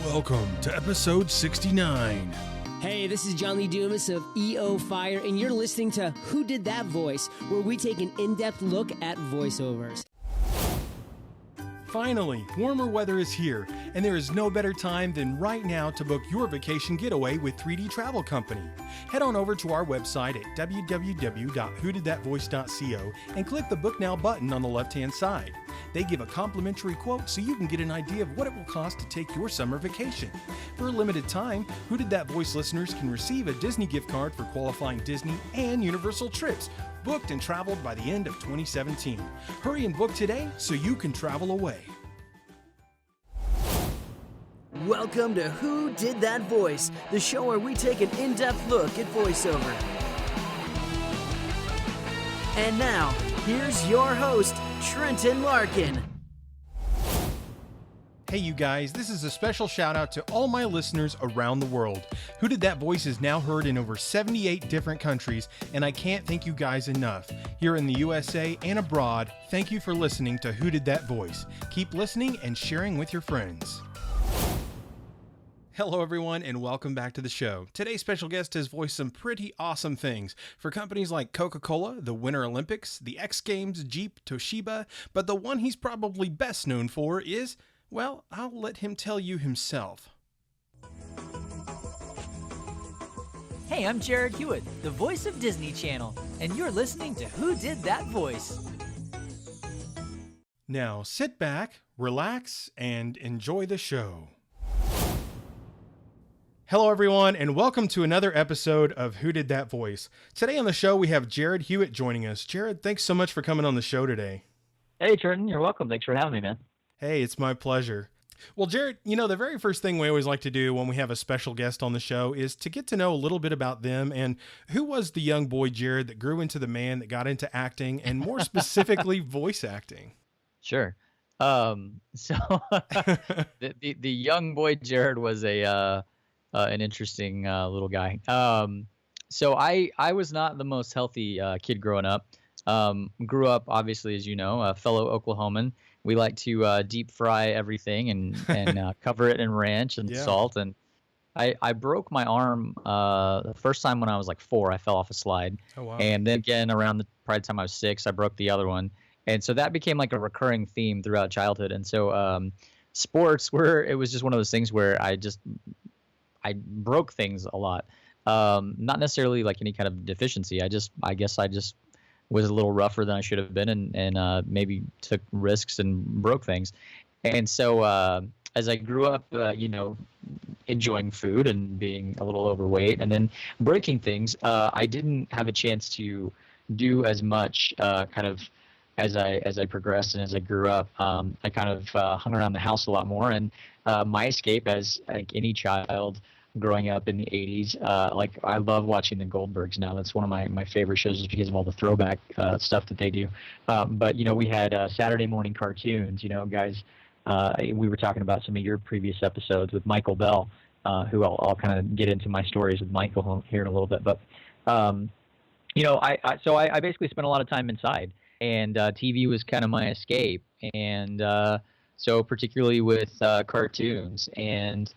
Welcome to episode 69. Hey, this is John Lee Dumas of EO Fire, and you're listening to Who Did That Voice, where we take an in-depth look at voiceovers. Finally, warmer weather is here, and there is no better time than right now to book your vacation getaway with 3D Travel Company. Head on over to our website at www.whodidthatvoice.co and click the Book Now button on the left-hand side. They give a complimentary quote so you can get an idea of what it will cost to take your summer vacation. For a limited time, Who Did That Voice listeners can receive a Disney gift card for qualifying Disney and Universal trips, booked and traveled by the end of 2017. Hurry and book today so you can travel away. Welcome to Who Did That Voice, the show where we take an in-depth look at voiceover. And now, here's your host, Trenton Larkin. Hey you guys, this is a special shout out to all my listeners around the world. Who Did That Voice is now heard in over 78 different countries, and I can't thank you guys enough. Here in the USA and abroad, thank you for listening to Who Did That Voice. Keep listening and sharing with your friends. Hello everyone and welcome back to the show. Today's special guest has voiced some pretty awesome things for companies like Coca-Cola, the Winter Olympics, the X Games, Jeep, Toshiba, but the one he's probably best known for is, well, I'll let him tell you himself. Hey, I'm Jarrad Hewett, the voice of Disney Channel, and you're listening to Who Did That Voice? Now sit back, relax, and enjoy the show. Hello everyone and welcome to another episode of Who Did That Voice. Today on the show we have Jarrad Hewett joining us. Jarrad, thanks so much for coming on the show today. Hey Trenton, you're welcome. Thanks for having me, man. Hey, it's my pleasure. Well, Jarrad, you know, the very first thing we always like to do when we have a special guest on the show is to get to know a little bit about them and who was the young boy Jarrad that grew into the man that got into acting and more specifically voice acting. Sure. The young boy Jarrad was an interesting little guy. So I was not the most healthy kid growing up. Grew up, obviously, as you know, a fellow Oklahoman. We like to deep fry everything and cover it in ranch and salt. And I broke my arm the first time when I was like 4. I fell off a slide. Oh, wow. And then again, around probably the time I was 6, I broke the other one. And so that became like a recurring theme throughout childhood. And so sports it was just one of those things where I broke things a lot. Not necessarily like any kind of deficiency. I guess I just was a little rougher than I should have been and maybe took risks and broke things. And so as I grew up, enjoying food and being a little overweight and then breaking things, I didn't have a chance to do as much kind of as I progressed and as I grew up. I kind of hung around the house a lot more, and my escape, as like any child growing up in the 80s, like I love watching the Goldbergs now. That's one of my favorite shows just because of all the throwback stuff that they do. But we had Saturday morning cartoons, guys. We were talking about some of your previous episodes with Michael Bell, who I'll kind of get into my stories with Michael here in a little bit. But I basically spent a lot of time inside, and TV was kind of my escape. And so particularly with cartoons and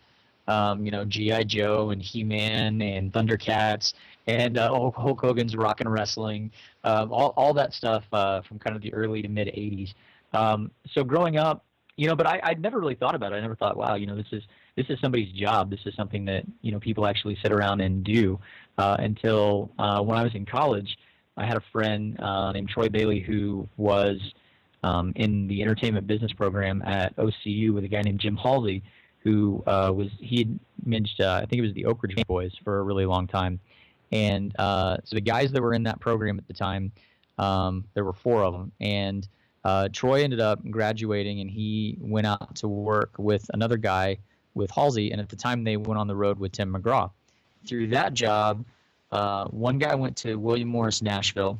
G.I. Joe and He-Man and Thundercats and Hulk Hogan's Rockin' Wrestling, all that stuff from kind of the early to mid 80s. So growing up, but I'd never really thought about it. I never thought, wow, this is somebody's job. This is something that people actually sit around and do until when I was in college. I had a friend named Troy Bailey who was in the entertainment business program at OCU with a guy named Jim Halsey, who he had managed, I think it was the Oak Ridge Boys for a really long time. And so the guys that were in that program at the time, there were 4 of them. And Troy ended up graduating, and he went out to work with another guy with Halsey. And at the time, they went on the road with Tim McGraw. Through that job, one guy went to William Morris Nashville,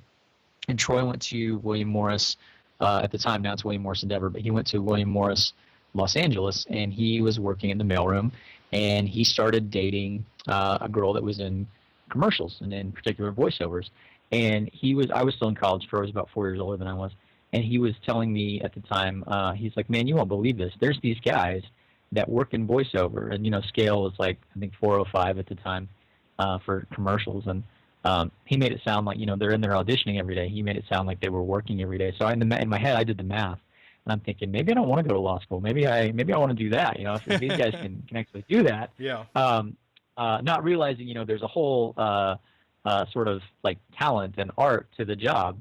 and Troy went to William Morris At the time, now it's William Morris Endeavor, but he went to William Morris Los Angeles, and he was working in the mailroom, and he started dating a girl that was in commercials, and in particular voiceovers. And I was still in college. Troy was about 4 years older than I was. And he was telling me at the time, he's like, man, you won't believe this. There's these guys that work in voiceover. And, scale was like, I think 405 at the time for commercials. And he made it sound like, they're in there auditioning every day. He made it sound like they were working every day. So in my head, I did the math. And I'm thinking, maybe I don't want to go to law school. Maybe I want to do that. If these guys can actually do that. Yeah. Not realizing, there's a whole sort of like talent and art to the job.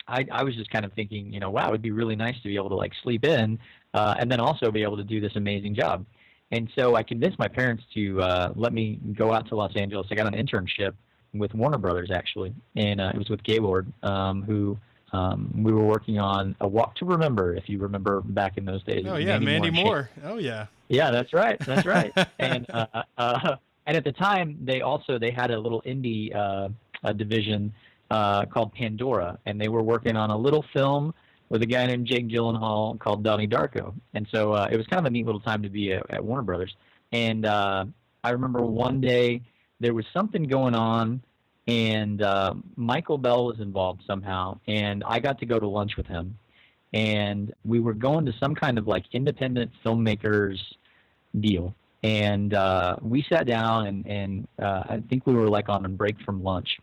I was just kind of thinking, wow, it would be really nice to be able to like sleep in and then also be able to do this amazing job. And so I convinced my parents to let me go out to Los Angeles. I got an internship with Warner Brothers, actually, and it was with Gaylord, who we were working on A Walk to Remember, if you remember back in those days. Oh, yeah, Mandy Moore. Oh, yeah. Yeah, that's right. That's right. And at the time, they had a little indie division called Pandora, and they were working on a little film with a guy named Jake Gyllenhaal called Donnie Darko. And so it was kind of a neat little time to be at Warner Brothers. And I remember one day there was something going on, and Michael Bell was involved somehow, and I got to go to lunch with him. And we were going to some kind of like independent filmmakers deal. And we sat down, and I think we were like on a break from lunch.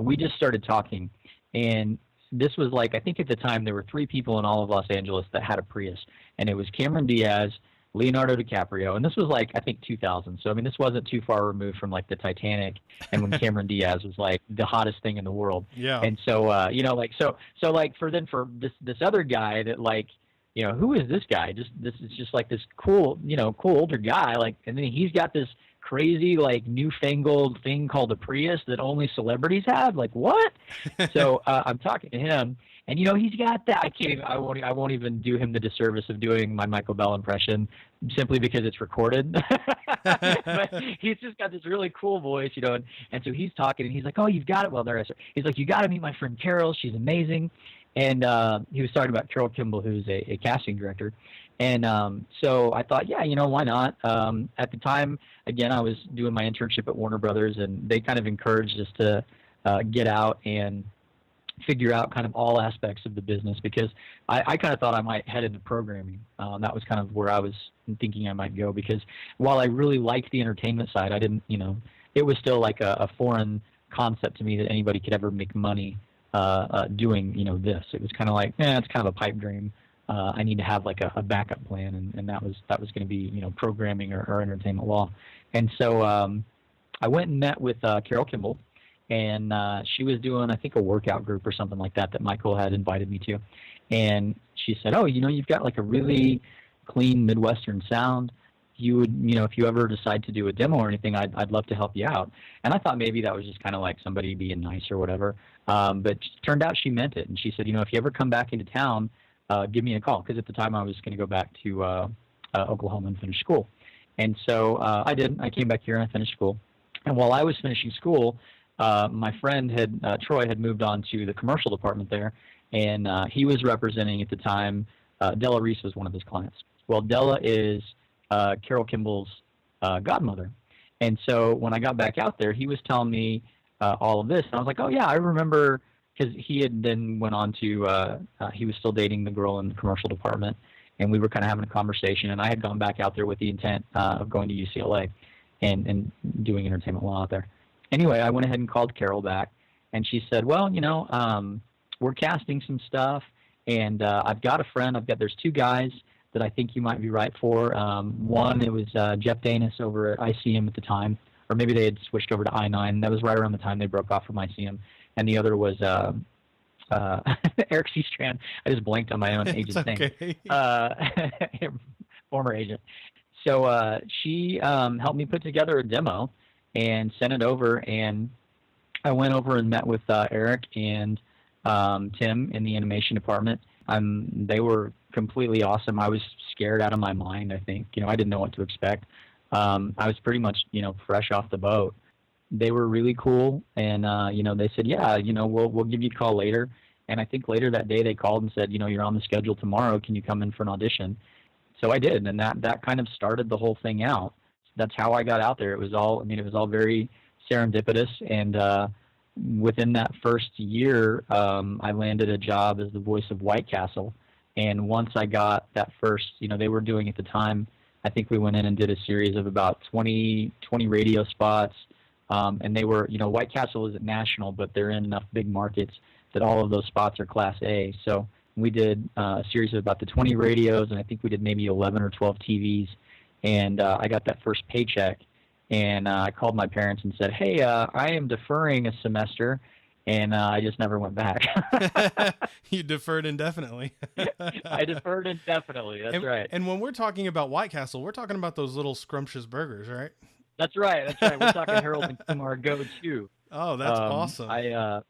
We just started talking, and this was like, I think at the time there were 3 people in all of Los Angeles that had a Prius, and it was Cameron Diaz, Leonardo DiCaprio, and this was like, I think 2000. So, I mean, this wasn't too far removed from like the Titanic and when Cameron Diaz was like the hottest thing in the world. Yeah. And so, so like for this other guy that like, who is this guy? This is just like this cool older guy. Like, and then he's got this crazy, like newfangled thing called a Prius that only celebrities have. Like, what? So I'm talking to him, and he's got that. I won't even do him the disservice of doing my Michael Bell impression simply because it's recorded. But he's just got this really cool voice, and so he's talking, and he's like, oh, you've got it. Well, there I said, he's like, you got to meet my friend Carol. She's amazing. And he was talking about Carol Kimball, who's a casting director. And so I thought, yeah, why not? At the time, again, I was doing my internship at Warner Brothers, and they kind of encouraged us to get out and figure out kind of all aspects of the business, because I kind of thought I might head into programming. That was kind of where I was thinking I might go, because while I really liked the entertainment side, I didn't, it was still like a foreign concept to me that anybody could ever make money doing, this. It was kind of like, it's kind of a pipe dream. I need to have like a backup plan, and that was going to be, programming or entertainment law. And so I went and met with Carol Kimball, and she was doing, I think, a workout group or something like that Michael had invited me to. And she said, oh, you've got like a really clean Midwestern sound. You would, if you ever decide to do a demo or anything, I'd love to help you out. And I thought maybe that was just kind of like somebody being nice or whatever. But it turned out she meant it. And she said, if you ever come back into town, give me a call. Because at the time I was going to go back to Oklahoma and finish school. And so I did. I came back here and I finished school. And while I was finishing school, my friend Troy had moved on to the commercial department there. And he was representing at the time, Della Reese was one of his clients. Well, Della is Carol Kimball's godmother. And so when I got back out there, he was telling me all of this. And I was like, oh, yeah, I remember, because he had then went on to, he was still dating the girl in the commercial department. And we were kind of having a conversation. And I had gone back out there with the intent of going to UCLA and doing entertainment law out there. Anyway, I went ahead and called Carol back. And she said, well, we're casting some stuff. And I've got a friend. There's 2 guys that I think you might be right for. One, it was Jeff Danis over at ICM at the time, or maybe they had switched over to I-9. That was right around the time they broke off from ICM. And the other was Eric C. Strand. I just blanked on my own agent's name. Former agent. So she helped me put together a demo and sent it over. And I went over and met with Eric and Tim in the animation department. They were completely awesome. I was scared out of my mind, I think. I didn't know what to expect. I was pretty much, fresh off the boat. They were really cool, and they said, yeah, we'll give you a call later, And I think later that day they called and said, you're on the schedule tomorrow. Can you come in for an audition? So I did, and that kind of started the whole thing out. That's how I got out there. It was all very serendipitous, and within that first year, I landed a job as the voice of White Castle. And once I got that first, they were doing at the time, I think we went in and did a series of about 20 radio spots. And they were, White Castle isn't national, but they're in enough big markets that all of those spots are Class A. So we did a series of about the 20 radios, and I think we did maybe 11 or 12 TVs. And I got that first paycheck, and I called my parents and said, hey, I am deferring a semester. And I just never went back. You deferred indefinitely. I deferred indefinitely. That's right. And when we're talking about White Castle, we're talking about those little scrumptious burgers, right? That's right. We're talking Harold and Kumar go-to. Oh, that's awesome. That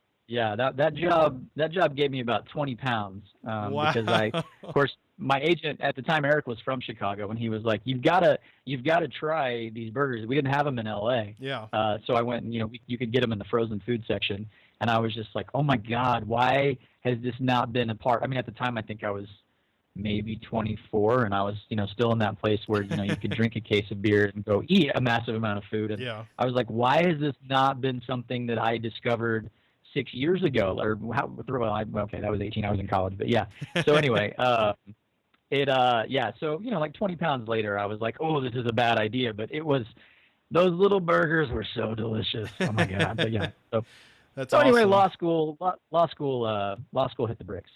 job gave me about 20 pounds. Wow. Because of course, my agent at the time, Eric, was from Chicago, and he was like, "You've got to try these burgers." We didn't have them in LA. Yeah. So I went, and you could get them in the frozen food section, and I was just like, "Oh my God, why has this not been a part?" I mean, at the time, I think I was maybe 24, and I was, still in that place where, you could drink a case of beer and go eat a massive amount of food. And yeah. I was like, why has this not been something that I discovered 6 years ago? Or okay, that was 18. I was in college, but yeah. So anyway, so, like 20 pounds later, I was like, oh, this is a bad idea. But it was, those little burgers were so delicious. Oh my God. But yeah. So anyway, awesome. law school hit the bricks.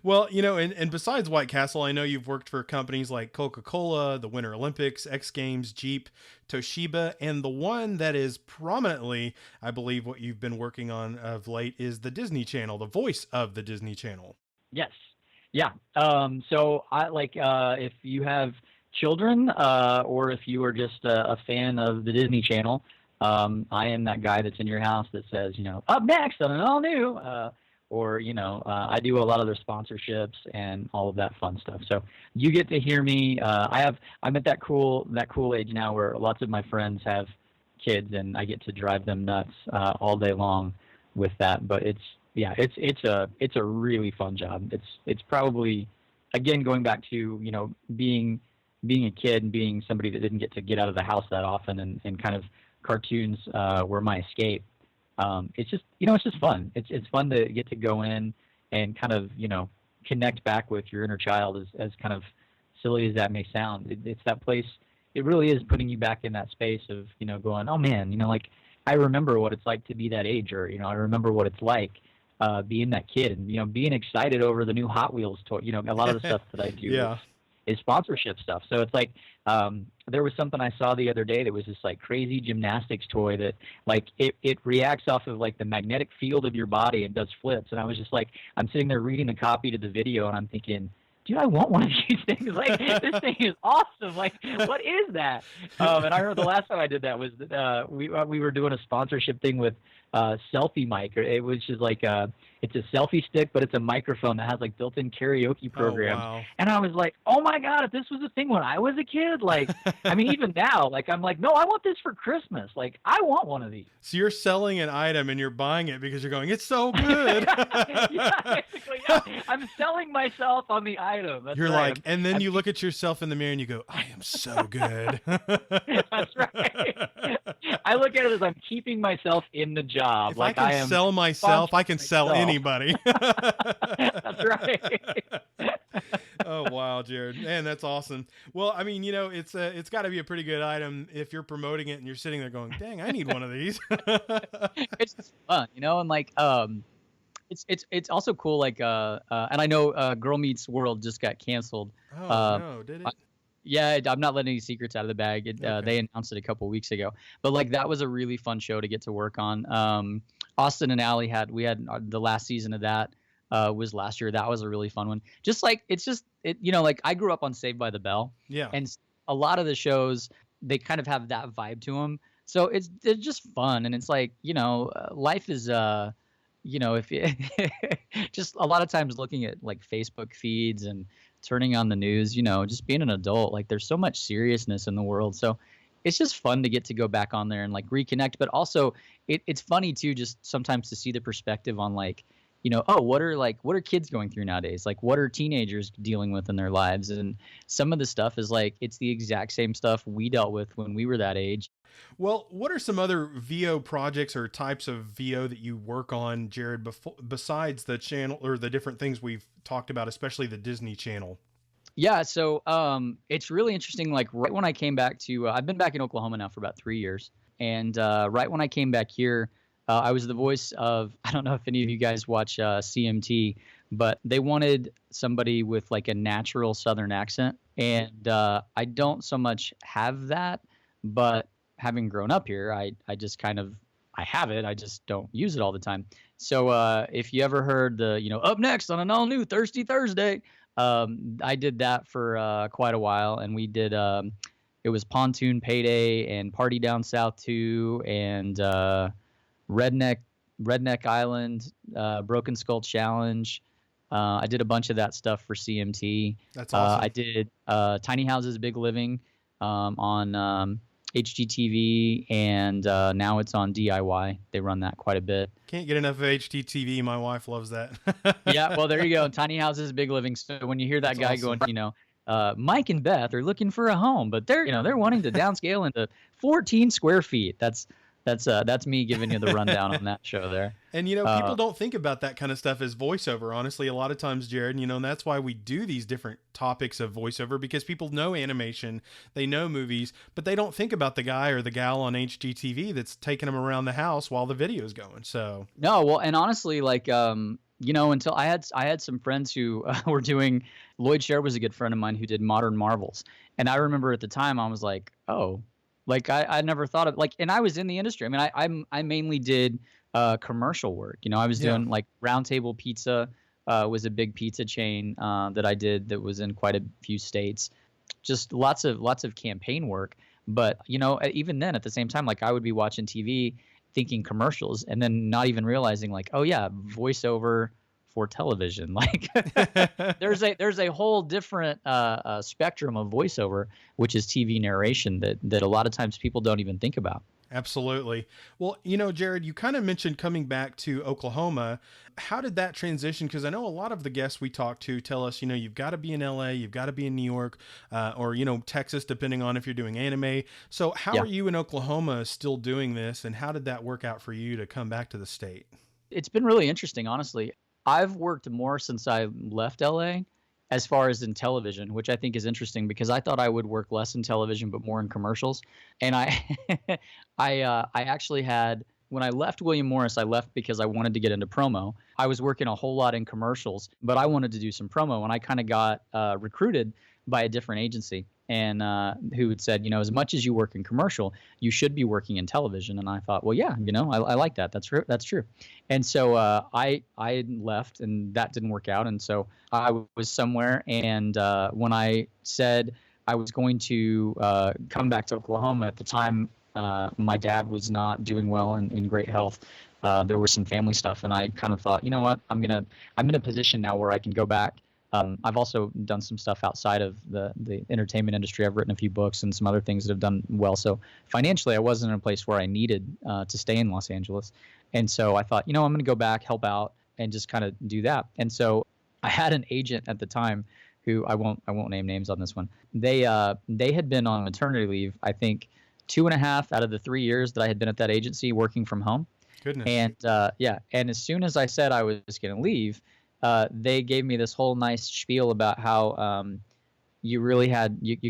Well, and besides White Castle, I know you've worked for companies like Coca-Cola, the Winter Olympics, X Games, Jeep, Toshiba, and the one that is prominently, I believe, what you've been working on of late is the Disney Channel, the voice of the Disney Channel. Yes. Yeah. So I if you have children, or if you are just a fan of the Disney Channel, I am that guy that's in your house that says, up next on an all new, I do a lot of their sponsorships and all of that fun stuff. So you get to hear me. I'm at that cool age now where lots of my friends have kids, and I get to drive them nuts, all day long with that. But it's a really fun job. It's probably, again, going back to, being a kid and being somebody that didn't get to get out of the house that often, and kind of cartoons were my escape. It's just, it's just fun. It's fun to get to go in and kind of, connect back with your inner child, as kind of silly as that may sound. It's that place. It really is putting you back in that space of, going, oh man, I remember what it's like to be that age, or, I remember what it's like being that kid, and, being excited over the new Hot Wheels toy. A lot of the stuff that I do yeah. is sponsorship stuff. So it's like, there was something I saw the other day that was this like crazy gymnastics toy that like it reacts off of like the magnetic field of your body and does flips. And I was just like, I'm sitting there reading the copy to the video, and I'm thinking, dude, I want one of these things. Like, this thing is awesome. Like, what is that? And I heard the last time I did that was that we were doing a sponsorship thing with Selfie Mic. It was just like it's a selfie stick, but it's a microphone that has like built-in karaoke programs. Oh, wow. And I was like, oh my God, if this was a thing when I was a kid, like, I mean, even now, like, I'm like, no, I want this for Christmas. Like, I want one of these. So you're selling an item and you're buying it because you're going, it's so good. Yeah, basically, yeah. I'm selling myself on the item. That's You're right. like, and then you look at yourself in the mirror and you go, I am so good. That's right. I look at it as I'm keeping myself in the job. If like I can sell myself, I can sell anybody. That's right. Oh, wow, Jarrad. Man, that's awesome. Well, I mean, it's got to be a pretty good item if you're promoting it and you're sitting there going, dang, I need one of these. It's just fun, and like, it's also cool, like, and I know Girl Meets World just got canceled. Oh, no, did it? Yeah, I'm not letting any secrets out of the bag. Okay. They announced it a couple weeks ago, but like that was a really fun show to get to work on. Austin and Allie had the last season of that was last year. That was a really fun one. Just like like I grew up on Saved by the Bell. Yeah. And a lot of the shows, they kind of have that vibe to them. So they're just fun, and it's like life is if you just a lot of times looking at like Facebook feeds and turning on the news, just being an adult, like there's so much seriousness in the world. So it's just fun to get to go back on there and like reconnect. But also it's funny too, just sometimes to see the perspective on like, oh, what are kids going through nowadays? Like, what are teenagers dealing with in their lives? And some of the stuff is like, it's the exact same stuff we dealt with when we were that age. Well, what are some other VO projects or types of VO that you work on, Jarrad, besides the channel or the different things we've talked about, especially the Disney Channel? Yeah, so it's really interesting. Like right when I came back to, I've been back in Oklahoma now for about 3 years, and right when I came back here, I was the voice of. I don't know if any of you guys watch CMT, but they wanted somebody with like a natural Southern accent, and I don't so much have that, but having grown up here, I just kind of I have it. I just don't use it all the time. So if you ever heard the up next on an all new Thirsty Thursday. I did that for quite a while, and we did. It was Pontoon Payday and Party Down South 2 and Redneck Island, Broken Skull Challenge. I did a bunch of that stuff for CMT. That's awesome. I did Tiny Houses, Big Living on HGTV, and now it's on DIY. They run that quite a bit. Can't get enough of HGTV. My wife loves that. Yeah, well, there you go. Tiny Houses, Big Living. So when you hear that guy awesome. going, Mike and Beth are looking for a home, but they're wanting to downscale into 14 square feet. That's me giving you the rundown on that show there. And, people don't think about that kind of stuff as voiceover, honestly, a lot of times, Jarrad, and that's why we do these different topics of voiceover, because people know animation, they know movies, but they don't think about the guy or the gal on HGTV that's taking them around the house while the video's going. So no, well, and honestly, like, until I had some friends who were doing, Lloyd Sher was a good friend of mine who did Modern Marvels. And I remember at the time I was like, oh, like I never thought of and I was in the industry. I mean, I mainly did commercial work. I was doing like Round Table Pizza was a big pizza chain that I did that was in quite a few states. Just lots of campaign work. But even then, at the same time, like I would be watching TV thinking commercials and then not even realizing like, oh yeah, voiceover for television. Like there's a whole different spectrum of voiceover, which is TV narration that a lot of times people don't even think about. Absolutely. Well, Jarrad, you kind of mentioned coming back to Oklahoma. How did that transition? Because I know a lot of the guests we talk to tell us, you've got to be in LA, you've got to be in New York, or, Texas, depending on if you're doing anime. So how are you in Oklahoma still doing this? And how did that work out for you to come back to the state? It's been really interesting, honestly. I've worked more since I left LA as far as in television, which I think is interesting because I thought I would work less in television but more in commercials. And I actually had, when I left William Morris, I left because I wanted to get into promo. I was working a whole lot in commercials, but I wanted to do some promo, and I kind of got recruited by a different agency and who had said, as much as you work in commercial, you should be working in television. And I thought, well, yeah, I like that. That's true. And so I left, and that didn't work out. And so I was somewhere. And when I said I was going to come back to Oklahoma at the time, my dad was not doing well and in great health. There was some family stuff, and I kind of thought, you know what, I'm in a position now where I can go back. I've also done some stuff outside of the entertainment industry. I've written a few books and some other things that have done well. So financially, I wasn't in a place where I needed to stay in Los Angeles. And so I thought, I'm going to go back, help out, and just kind of do that. And so I had an agent at the time who I won't name names on this one. They had been on maternity leave, I think, 2.5 out of the 3 years that I had been at that agency working from home. Goodness. And and as soon as I said I was going to leave, they gave me this whole nice spiel about how you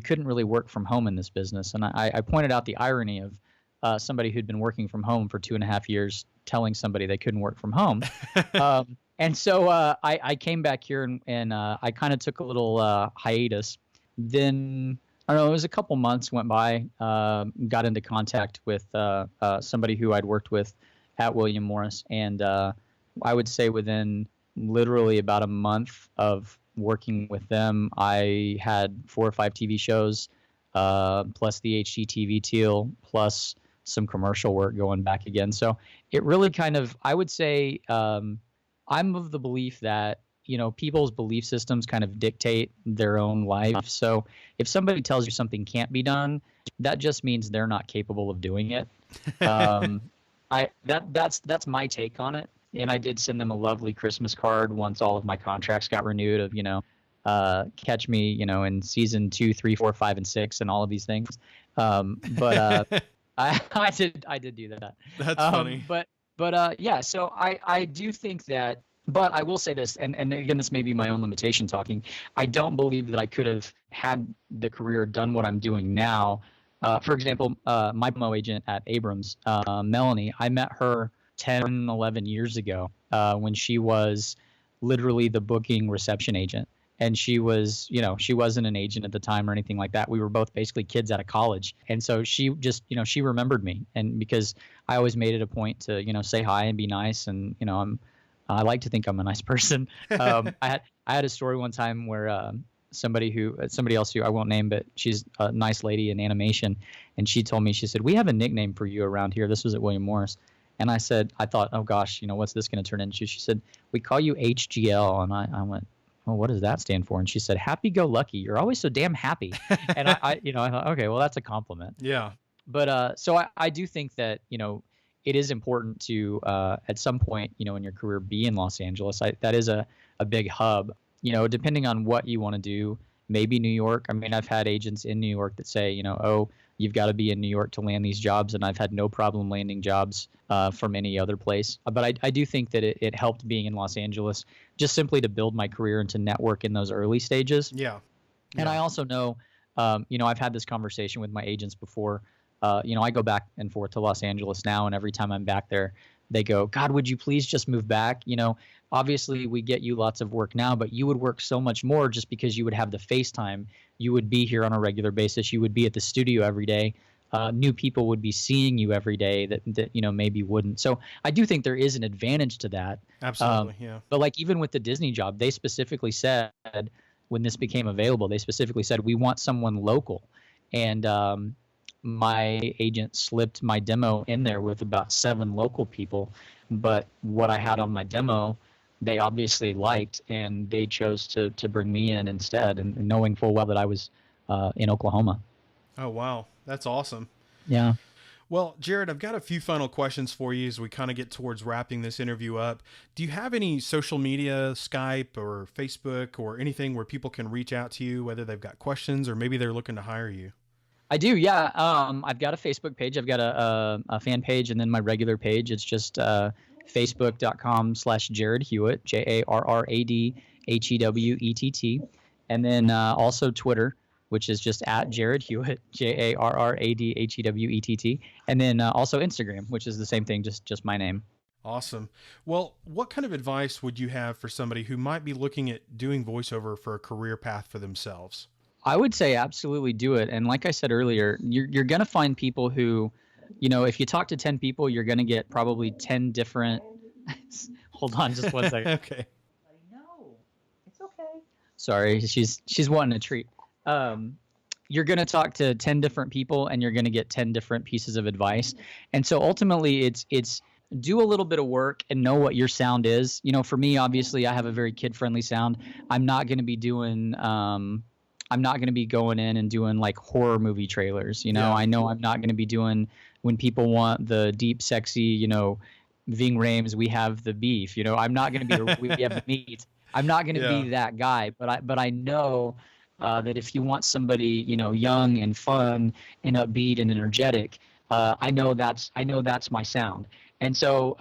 couldn't really work from home in this business. And I pointed out the irony of somebody who'd been working from home for 2.5 years telling somebody they couldn't work from home. And so I came back here and I kind of took a little hiatus. Then, I don't know, it was a couple months went by, got into contact with somebody who I'd worked with at William Morris. And I would say within literally about a month of working with them, I had 4 or 5 TV shows, plus the HGTV deal, plus some commercial work going back again. So it really kind of, I would say, I'm of the belief that, people's belief systems kind of dictate their own life. So if somebody tells you something can't be done, that just means they're not capable of doing it. That's my take on it. And I did send them a lovely Christmas card once all of my contracts got renewed of, catch me, in season 2, 3, 4, 5, and 6 and all of these things. But I did do that. That's funny. Yeah, so I do think that, but I will say this, and again, this may be my own limitation talking. I don't believe that I could have had the career done what I'm doing now. For example, my promo agent at Abrams, Melanie, I met her 10, 11 years ago when she was literally the booking reception agent. And she was, she wasn't an agent at the time or anything like that. We were both basically kids out of college. And so she just, she remembered me. And because I always made it a point to, say hi and be nice. And, I like to think I'm a nice person. I had a story one time where somebody else who I won't name, but she's a nice lady in animation. And she told me, she said, we have a nickname for you around here. This was at William Morris. And I thought, oh gosh, what's this going to turn into? She said, we call you HGL. And I went, well, what does that stand for? And she said, happy go lucky. You're always so damn happy. And I thought, okay, well, that's a compliment. Yeah. But so I do think that, it is important to, at some point, in your career, be in Los Angeles. That is a big hub, depending on what you want to do, maybe New York. I mean, I've had agents in New York that say, oh, you've got to be in New York to land these jobs. And I've had no problem landing jobs from any other place. But I do think that it helped being in Los Angeles just simply to build my career and to network in those early stages. Yeah. And I also know, I've had this conversation with my agents before. I go back and forth to Los Angeles now, and every time I'm back there, they go, God, would you please just move back? Obviously we get you lots of work now, but you would work so much more just because you would have the FaceTime. You would be here on a regular basis. You would be at the studio every day. New people would be seeing you every day that maybe wouldn't. So I do think there is an advantage to that. Absolutely, yeah. But like even with the Disney job, they specifically said when this became available, they specifically said, we want someone local. And my agent slipped my demo in there with about 7 local people. But what I had on my demo, they obviously liked, and they chose to bring me in instead, and knowing full well that I was in Oklahoma. Oh, wow. That's awesome. Yeah. Well, Jarrad, I've got a few final questions for you as we kind of get towards wrapping this interview up. Do you have any social media, Skype or Facebook or anything where people can reach out to you, whether they've got questions or maybe they're looking to hire you? I do, yeah. I've got a Facebook page. I've got a fan page, and then my regular page. It's just facebook.com/Jarrad Hewett, JarradHewett. And then also Twitter, which is just at Jarrad Hewett, JarradHewett. And then also Instagram, which is the same thing, just my name. Awesome. Well, what kind of advice would you have for somebody who might be looking at doing voiceover for a career path for themselves? I would say absolutely do it. And like I said earlier, you're going to find people who, if you talk to 10 people, you're going to get probably 10 different. Hold on just one second. Okay. No, it's okay. Sorry, she's wanting a treat. You're going to talk to 10 different people, and you're going to get 10 different pieces of advice. And so ultimately it's do a little bit of work and know what your sound is. For me, obviously I have a very kid-friendly sound. I'm not going to be doing, I'm not going to be going in and doing like horror movie trailers. Yeah. I know I'm not going to be doing when people want the deep, sexy, Ving Rhames, we have the beef, I'm not going to be, we have the meat. I'm not going to be that guy, but I know that if you want somebody, young and fun and upbeat and energetic, I know that's my sound. And so,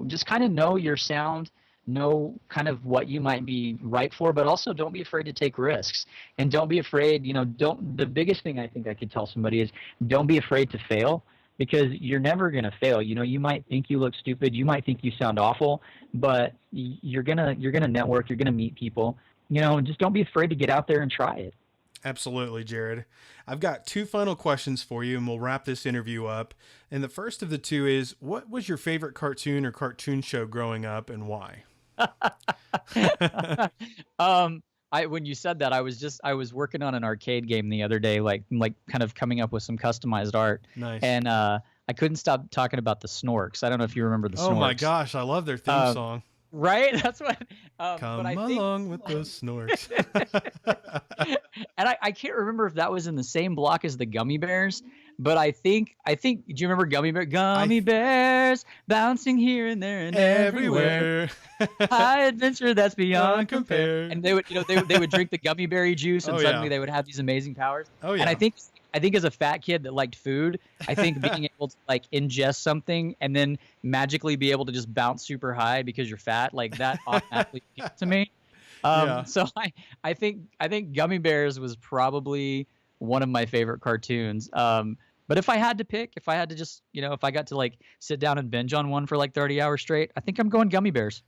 just kind of know your sound, know kind of what you might be right for, but also don't be afraid to take risks, and don't be afraid, the biggest thing I think I could tell somebody is don't be afraid to fail, because you're never going to fail. You might think you look stupid. You might think you sound awful, but you're going to network. You're going to meet people, just don't be afraid to get out there and try it. Absolutely, Jarrad. I've got 2 final questions for you, and we'll wrap this interview up. And the first of the 2 is, what was your favorite cartoon or cartoon show growing up, and why? When you said that, I was working on an arcade game the other day, like kind of coming up with some customized art. Nice. And I couldn't stop talking about the Snorks. I don't know if you remember the Snorks. Oh my gosh, I love their theme song. Right? That's what. Come but I think, along with those snorts. and I can't remember if that was in the same block as the gummy bears, but I think. Do you remember gummy bears bouncing here and there and everywhere? High adventure that's beyond compare. And they would, they would drink the gummy berry juice, and Oh, suddenly yeah. they would have these amazing powers. Oh, yeah. And I think as a fat kid that liked food, I think being able to like ingest something and then magically be able to just bounce super high because you're fat, like that automatically appealed to me. Yeah. So I think Gummy Bears was probably one of my favorite cartoons. But if I had to pick, if I had to just, if I got to like sit down and binge on one for like 30 hours straight, I think I'm going Gummy Bears.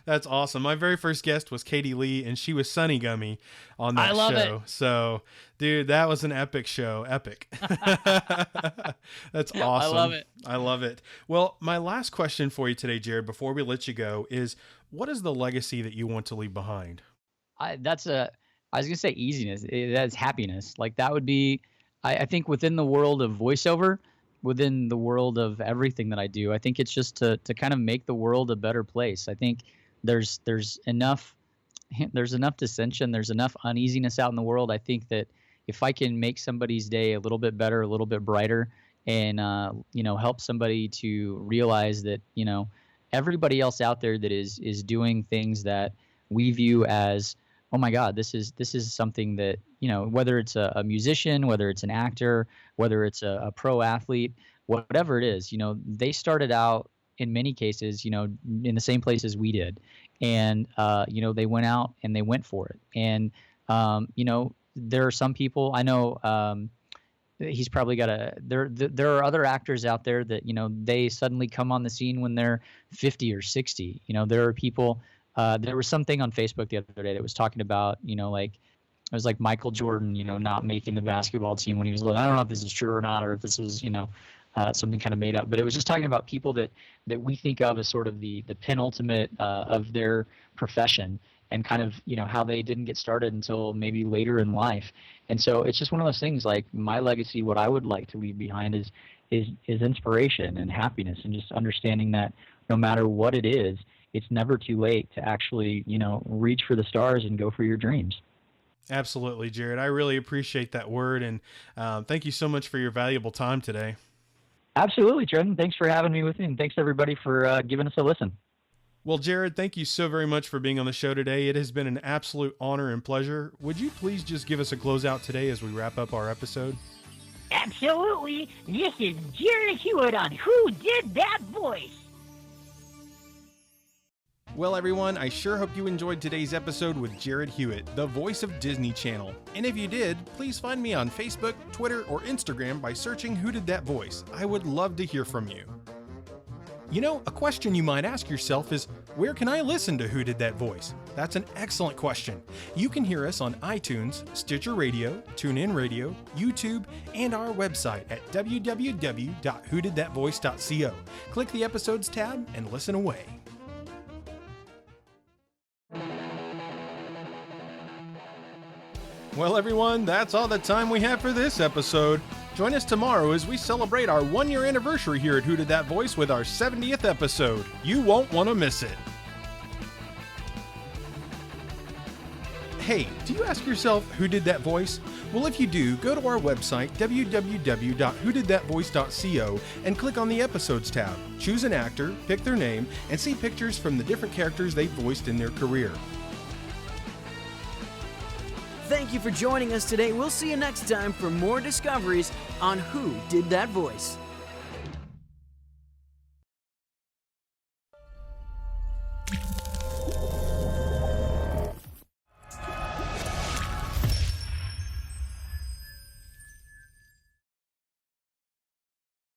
That's awesome. My very first guest was Katie Lee, and she was Sunny Gummy on that I love show. it. So, dude, that was an epic show. Epic. That's awesome. I love it. I love it. Well, my last question for you today, Jarrad, before we let you go, is what is the legacy that you want to leave behind? I was going to say easiness. That's happiness. Like that would be, I think within the world of voiceover, within the world of everything that I do, I think it's just to kind of make the world a better place. I think there's enough dissension, there's enough uneasiness out in the world. I think that if I can make somebody's day a little bit better, a little bit brighter, and help somebody to realize that everybody else out there that is doing things that we view as, oh my God, this is something that, whether it's a musician, whether it's an actor, whether it's a pro athlete, whatever it is, they started out in many cases, in the same place as we did. And, they went out and they went for it. And, there are some people I know, he's probably got there are other actors out there that, they suddenly come on the scene when they're 50 or 60. There are people, there was something on Facebook the other day that was talking about, like, it was like Michael Jordan, not making the basketball team when he was little. I don't know if this is true or not, or if this was, something kind of made up, but it was just talking about people that we think of as sort of the penultimate of their profession, and kind of, how they didn't get started until maybe later in life. And so it's just one of those things, like my legacy, what I would like to leave behind is inspiration and happiness, and just understanding that no matter what it is, it's never too late to actually, reach for the stars and go for your dreams. Absolutely, Jarrad. I really appreciate that word. And thank you so much for your valuable time today. Absolutely, Trenton. Thanks for having me with you. And thanks everybody for giving us a listen. Well, Jarrad, thank you so very much for being on the show today. It has been an absolute honor and pleasure. Would you please just give us a closeout today as we wrap up our episode? Absolutely. This is Jarrad Hewett on Who Did That Voice? Well, everyone, I sure hope you enjoyed today's episode with Jarrad Hewett, the voice of Disney Channel. And if you did, please find me on Facebook, Twitter, or Instagram by searching Who Did That Voice. I would love to hear from you. A question you might ask yourself is, where can I listen to Who Did That Voice? That's an excellent question. You can hear us on iTunes, Stitcher Radio, TuneIn Radio, YouTube, and our website at www.whodidthatvoice.co. Click the Episodes tab and listen away. Well, everyone, that's all the time we have for this episode. Join us tomorrow as we celebrate our 1-year anniversary here at Who Did That Voice with our 70th episode. You won't want to miss it. Hey, do you ask yourself, who did that voice? Well, if you do, go to our website, www.whodidthatvoice.co, and click on the Episodes tab. Choose an actor, pick their name, and see pictures from the different characters they've voiced in their career. Thank you for joining us today. We'll see you next time for more discoveries on Who Did That Voice.